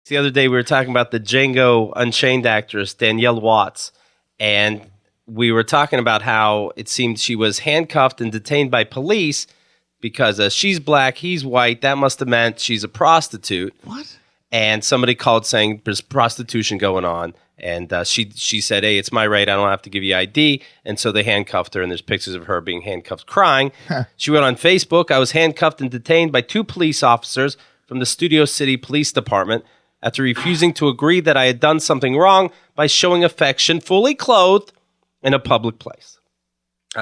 The other day we were talking about the Django Unchained actress, Daniele Watts, and we were talking about how it seemed she was handcuffed and detained by police because she's black, he's white. That must have meant she's a prostitute. What? And somebody called saying there's prostitution going on. And she said, hey, it's my right. I don't have to give you ID. And so they handcuffed her, and there's pictures of her being handcuffed crying. She wrote on Facebook, I was handcuffed and detained by 2 police officers from the Studio City Police Department after refusing to agree that I had done something wrong by showing affection fully clothed in a public place.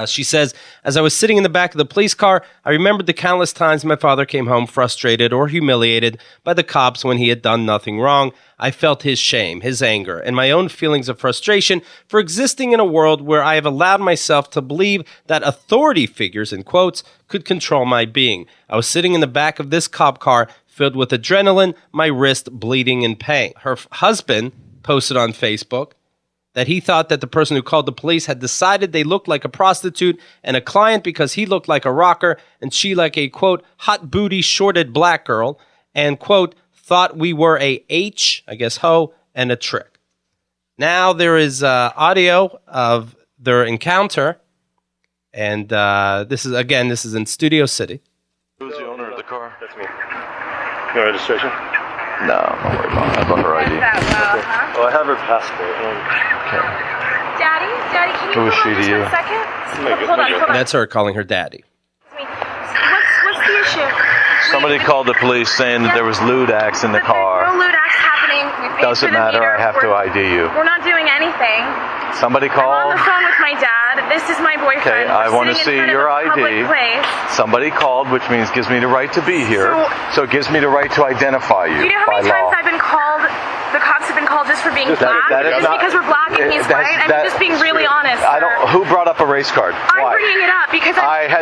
She says, as I was sitting in the back of the police car, I remembered the countless times my father came home frustrated or humiliated by the cops when he had done nothing wrong. I felt his shame, his anger, and my own feelings of frustration for existing in a world where I have allowed myself to believe that authority figures, in quotes, could control my being. I was sitting in the back of this cop car filled with adrenaline, my wrist bleeding in pain. Her husband posted on Facebook that he thought that the person who called the police had decided they looked like a prostitute and a client because he looked like a rocker and she like a, quote, hot booty shorted black girl, and, quote, thought we were a H, I guess hoe, and a trick. Now there is audio of their encounter, and this is in Studio City. Who's the owner of the car? That's me. Your registration? No, don't worry about it. I've got her ID. Oh, I have her passport. Okay. Daddy, can you Who is hold she on to just you? 1 second? Hold on. That's her calling her daddy. What's the issue? Somebody called the police saying that there was lewd acts in the But there's car. no lewd acts happening. We paid Doesn't for the matter. meter. I have to ID you. We're not doing anything. Somebody I'm on called. the phone with my dad. This is my boyfriend. Okay, I want to see your ID. Somebody called, which means gives me the right to be here. So it gives me the right to identify you Do you know how by many law. times I've been called? The cops have been called just for being black. That is Just not, because we're black and he's white. I'm just being really honest. I don't. Who brought up a race card? I'm bringing it up because I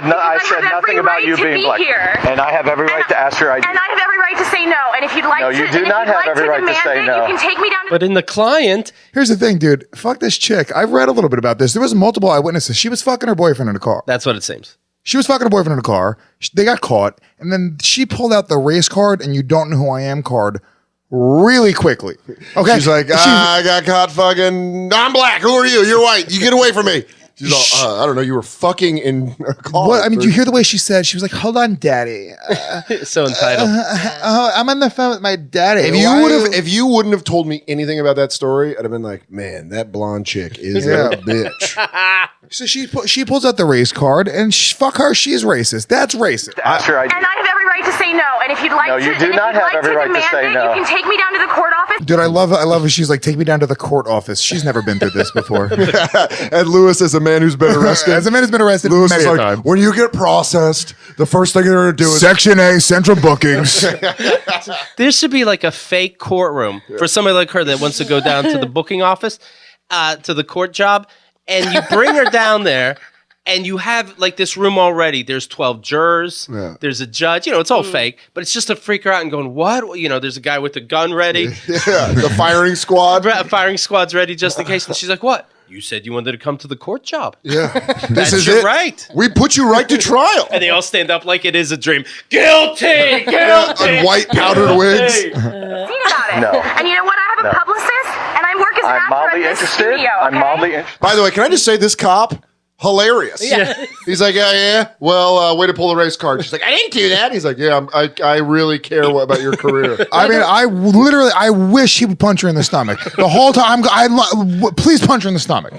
said nothing about you being black. And I have every right to ask your ID. And I have every right to say no. And if you'd like No, to, you do not have every right to say no. You can take me down to But in the client, Here's the thing, dude. Fuck this chick. I've read a little bit about this. There was multiple eyewitnesses. She was fucking her boyfriend in a car. that's what it seems. She was fucking her boyfriend in a car. They got caught. And then she pulled out the race card and you don't know who I am card really quickly. Okay. She's like, I got caught fucking. I'm black. Who are you? You're white. You get away from me. She's all, I don't know. You were fucking in a car. What? I mean, do you hear the way she said? She was like, hold on, daddy. So entitled. I'm on the phone with my daddy. If you wouldn't have told me anything about that story, I'd have been like, man, that blonde chick is a bitch. So she pulls out the race card and fuck her, she's racist. That's racist. Ask your ID. And I have every right to say no. And if you'd like No, to, you do not have every right to say no. You can take me down to the court office. Dude, I love her. She's like, take me down to the court office. She's never been through this before. And Lewis, as a man who's been arrested, As a man who's been arrested Lewis many is like, times. when you get processed, the first thing they're going to do is Section A, central bookings. There should be like a fake courtroom for somebody like her that wants to go down to the booking office, to the court job, and you bring her down there, and you have like this room already. There's 12 jurors. Yeah. There's a judge. It's all fake, but it's just to freak her out and going, what? There's a guy with a gun ready. yeah, the firing squad. Firing squad's ready just in case. And she's like, what? You said you wanted to come to the court job. Yeah, That's this is your it. right. We put you right to trial. And they all stand up like it is a dream. Guilty! Guilty! On white powdered wigs. Seen about it. No. And you know what? I have a publicist, and I work as an I'm actor mildly at this interested. studio. I'm okay? mildly interested. By the way, can I just say this cop? Hilarious. Yeah. He's like, yeah. Well, way to pull the race card. She's like, I didn't do that. He's like, yeah, I really care about your career. I mean, I wish he would punch her in the stomach. The whole time, please punch her in the stomach.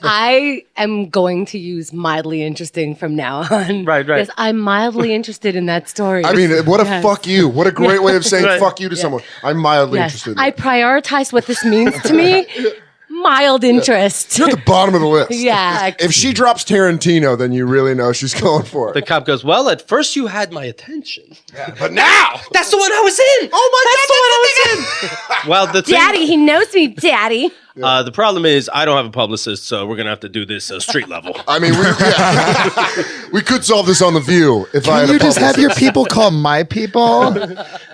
I am going to use mildly interesting from now on. Right. Yes, I'm mildly interested in that story. I mean, what a Yes. fuck you. What a great way of saying Right. fuck you to someone. I'm mildly Yes, interested. I prioritize what this means to me. Mild interest. You're at the bottom of the list. Yeah. If she drops Tarantino, then you really know she's going for it. The cop goes, well, at first you had my attention. But now, That's the one I was in. oh my That's the one I was in. Well, the thing, Daddy, he knows me, Daddy. the problem is I don't have a publicist, so we're gonna have to do this street level. I mean, we could solve this on The View if I had Can a you just have publicist. your people call my people?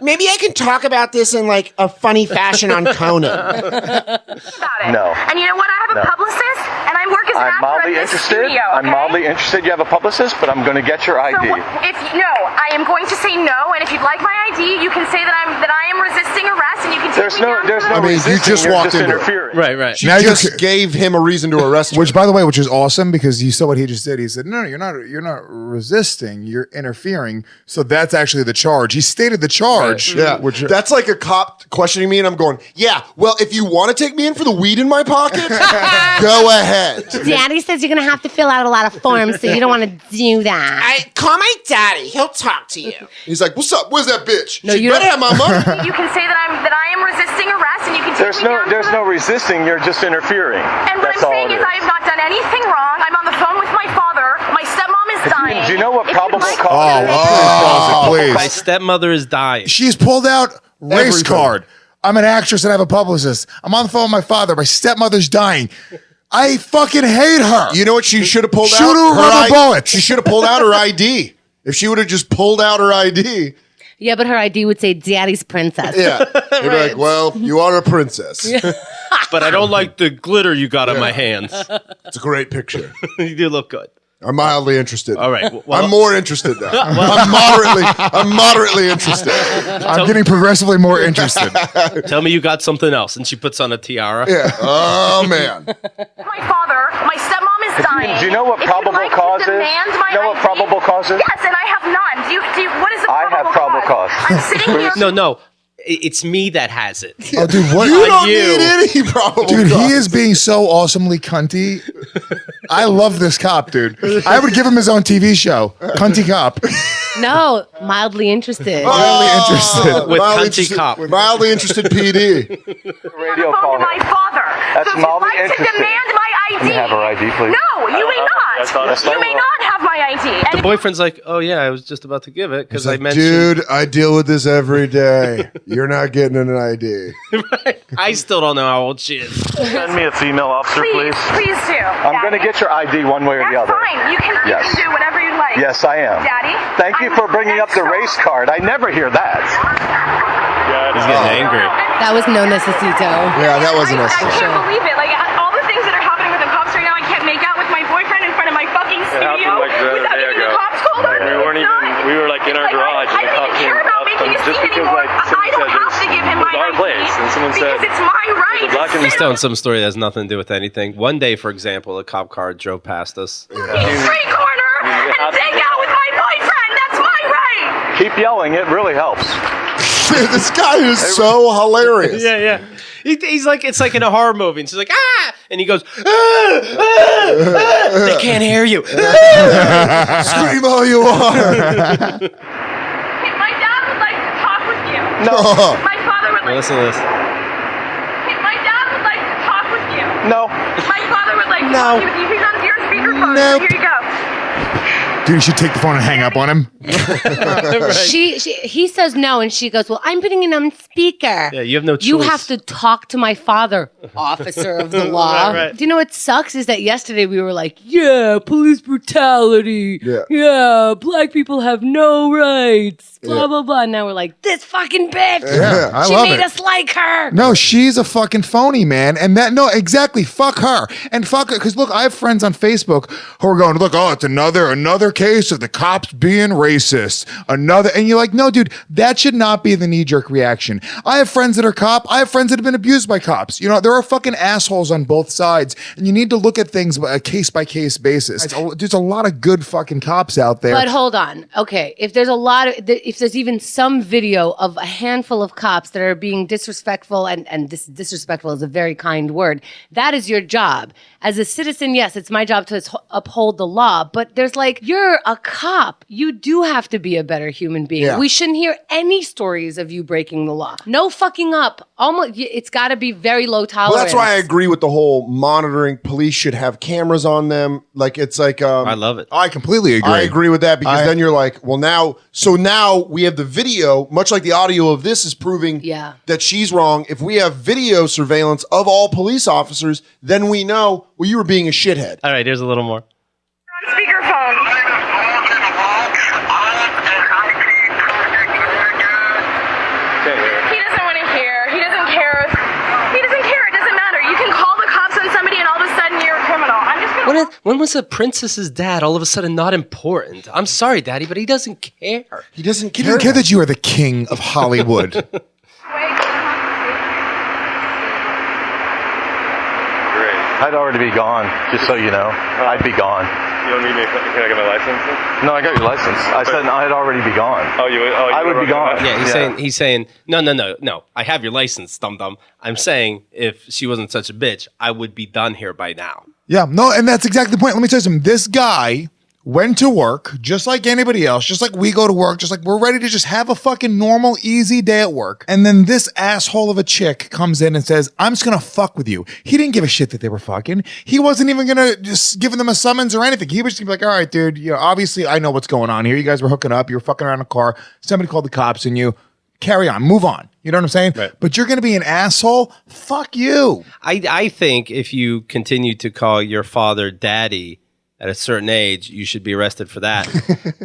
Maybe I can talk about this in like a funny fashion on Conan. About it. No. And you know what? I have a publicist, and I work as an I'm actor mildly at this interested. studio. I'm okay? mildly interested. You have a publicist, but I'm going to get your ID. So I am going to say no, and if you'd like my ID, you can say that I am resisting arrest, and you can There's no I mean, you resisting, just you're walked just into it. interfering. Right. She Now you just gave him a reason to arrest her. Which, by the way, which is awesome because you saw what he just did. He said, "No, you're not resisting. You're interfering." So that's actually the charge. He stated the charge. Yeah, which that's like a cop questioning me, and I'm going, "Yeah, well, if you want to take me in for the weed in my pocket, go ahead." Daddy says you're gonna have to fill out a lot of forms, so you don't want to do that. Call my daddy. He'll talk to you. He's like, "What's up? Where's that bitch? No, She you better don't- have my money." You can say that I am resisting arrest, and you can take me down. There's no resisting. You're just interfering. And what That's I'm all saying it is I have not done anything wrong. I'm on the phone with my father. My stepmom is dying. Do you know what If probable you'd like- cause is? please. My stepmother is dying. She's pulled out race Everything. card. I'm an actress and I have a publicist. I'm on the phone with my father. My stepmother's dying. I fucking hate her. You know what she should have pulled Shoot out? her with rubber bullets. She should have pulled out her ID. If she would have just pulled out her ID, Yeah, but her ID would say Daddy's Princess. yeah, you'd be like, "Well, you are a princess." But I don't like the glitter you got on my hands. It's a great picture. You do look good. I'm mildly interested. All right. Well, I'm more interested now. I'm moderately interested. I'm getting progressively more interested. tell me you got something else. And she puts on a tiara. Yeah. Oh man. My father, my stepmom is dying. Do you know what If you'd probable like to cause is? demand my Do you know what ID probable cause is? Yes, and I have none. Do you what is the I have probable cause. I'm sitting here. No. It's me that has it. Oh, dude, what? You don't you. need any probable Dude, cause. he is being so awesomely cunty. I love this cop, dude. I would give him his own TV show, Cunty Cop. No, mildly interested. Mildly interested. With Mildly cunty interested- cop. with mildly interested PD. Radio phone call to my here. father. That's so if you'd mildly like to interesting. demand my ID. Can you have her ID, please? No, you may not. Yes, I You may will. not have my ID. And The if boyfriend's like, oh, yeah, I was just about to give it because I Like, mentioned. dude, I deal with this every day. You're not getting an ID. I still don't know how old she is. Send me a female officer, please. please do. I'm going to get your ID one way or the That's other. fine. You can Yes. do whatever you like. Yes, I am. Daddy. Thank you for bringing up the race card. I never hear that. He's getting angry. That was no necesito. Yeah, that wasn't I necessary. can't believe it. Like all the things that are happening with the cops right now, I can't make out with my boyfriend in front of my fucking studio like the other without day getting ago. the cops called on me. We weren't It's even- not- we were, like, in our it's garage, I and the don't cop even came care about up, making a just scene because, anymore. like, someone I don't said have to give him my our ID place, and someone because said it's my right. the black and He's telling some story that has nothing to do with anything. One day, for example, a cop car drove past us. Street corner and take out with my boyfriend. That's my right. Keep yelling. It really helps. This guy is so hilarious. Yeah. He's like, it's like in a horror movie. And she's like, ah! And he goes, ah! They can't hear you. Scream all you want. Hey, my dad would like to talk with you. No. My father would like. Listen to this. Hey, my dad would like to talk with you. No. My father would like to talk with you. He's on your speakerphone. Nope. So here you go. Dude, you should take the phone and hang up on him. He says no, and she goes, well, I'm putting it on speaker. Yeah, you have no choice. You have to talk to my father, officer of the law. Right. Do you know what sucks is that yesterday we were like, yeah, police brutality. Yeah. Black people have no rights. Blah, blah, blah. Now we're like, this fucking bitch. Yeah, I she love made it. us like her. No, she's a fucking phony, man. And that, no, exactly. Fuck her. And fuck her. Because look, I have friends on Facebook who are going, look, oh, it's another case of the cops being racist. And you're like, no, dude, that should not be the knee-jerk reaction. I have friends that are cop. I have friends that have been abused by cops. You know, there are fucking assholes on both sides. And you need to look at things on a case-by-case basis. There's a lot of good fucking cops out there. But hold on. Okay. If there's if there's even some video of a handful of cops that are being disrespectful, and this disrespectful is a very kind word, that is your job. As a citizen, yes, it's my job to uphold the law, but there's like, you're a cop. You do have to be a better human being. Yeah. We shouldn't hear any stories of you breaking the law. No fucking up. Almost, it's got to be very low tolerance. Well, that's why I agree with the whole monitoring. Police should have cameras on them. Like, it's like, I love it. I completely agree. I agree with that because then you're like, well, now we have the video, much like the audio of this is proving that she's wrong. If we have video surveillance of all police officers, then we know, well, you were being a shithead. All right, here's a little more. On speakerphone. He doesn't want to hear. He doesn't care. He doesn't care. It doesn't matter. You can call the cops on somebody and all of a sudden you're a criminal. I'm just going to... When was a princess's dad all of a sudden not important? I'm sorry, Daddy, but he doesn't care. He doesn't He doesn't care that you are the king of Hollywood. I'd already be gone, just so you know. I'd be gone. You don't need me? Can I get my license? No, I got your license. I said I'd already be gone. I would be gone. Yeah, he's saying, no. I have your license, dum-dum. I'm saying if she wasn't such a bitch, I would be done here by now. Yeah, no, and that's exactly the point. Let me tell you something. This guy went to work just like anybody else, just like we go to work, just like we're ready to just have a fucking normal, easy day at work. And then this asshole of a chick comes in and says, I'm just gonna fuck with you. He didn't give a shit that they were fucking. He wasn't even gonna just give them a summons or anything. He was just gonna be like, all right, dude, you know, obviously I know what's going on here. You guys were hooking up, you were fucking around a car, somebody called the cops and you carry on, move on. You know what I'm saying? Right. But you're gonna be an asshole? Fuck you. I think if you continue to call your father daddy at a certain age, you should be arrested for that.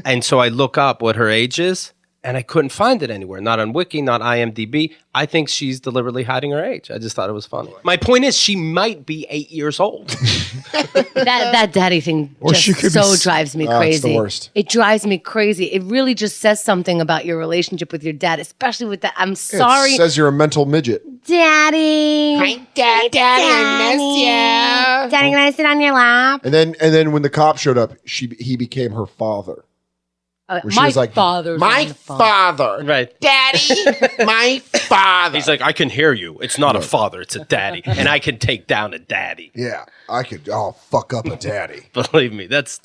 And so I look up what her age is, and I couldn't find it anywhere. Not on Wiki, not IMDb. I think she's deliberately hiding her age. I just thought it was funny. My point is, she might be 8 years old. That daddy thing drives me crazy. It's the worst. It drives me crazy. It really just says something about your relationship with your dad, especially with that. I'm sorry. It says you're a mental midget. Daddy. Hi, Daddy. I miss you. Daddy, can I sit on your lap? And then when the cop showed up, he became her father. She My was like, father's My father. Right. Daddy, my father. He's like, I can hear you. It's not a father, it's a daddy. And I can take down a daddy. Yeah, I'll fuck up a daddy. Believe me, that's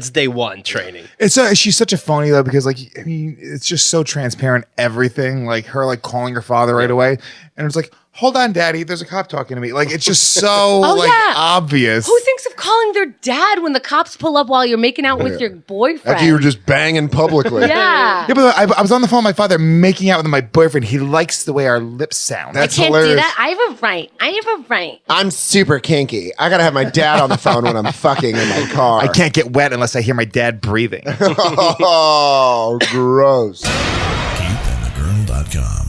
day one training. She's such a phony though, because like, I mean, it's just so transparent, everything, like her like calling her father right away. And it's like, hold on, daddy, there's a cop talking to me. Like, it's just so obvious. Who thinks of calling their dad when the cops pull up while you're making out with your boyfriend? After you were just banging publicly. Yeah. Yeah, but I was on the phone with my father making out with my boyfriend. He likes the way our lips sound. That's I can't hilarious. do that. I have a right. I'm super kinky. I gotta have my dad on the phone when I'm fucking in my car. I can't get wet unless I hear my dad breathing. Oh, gross. KeithAndTheGirl.com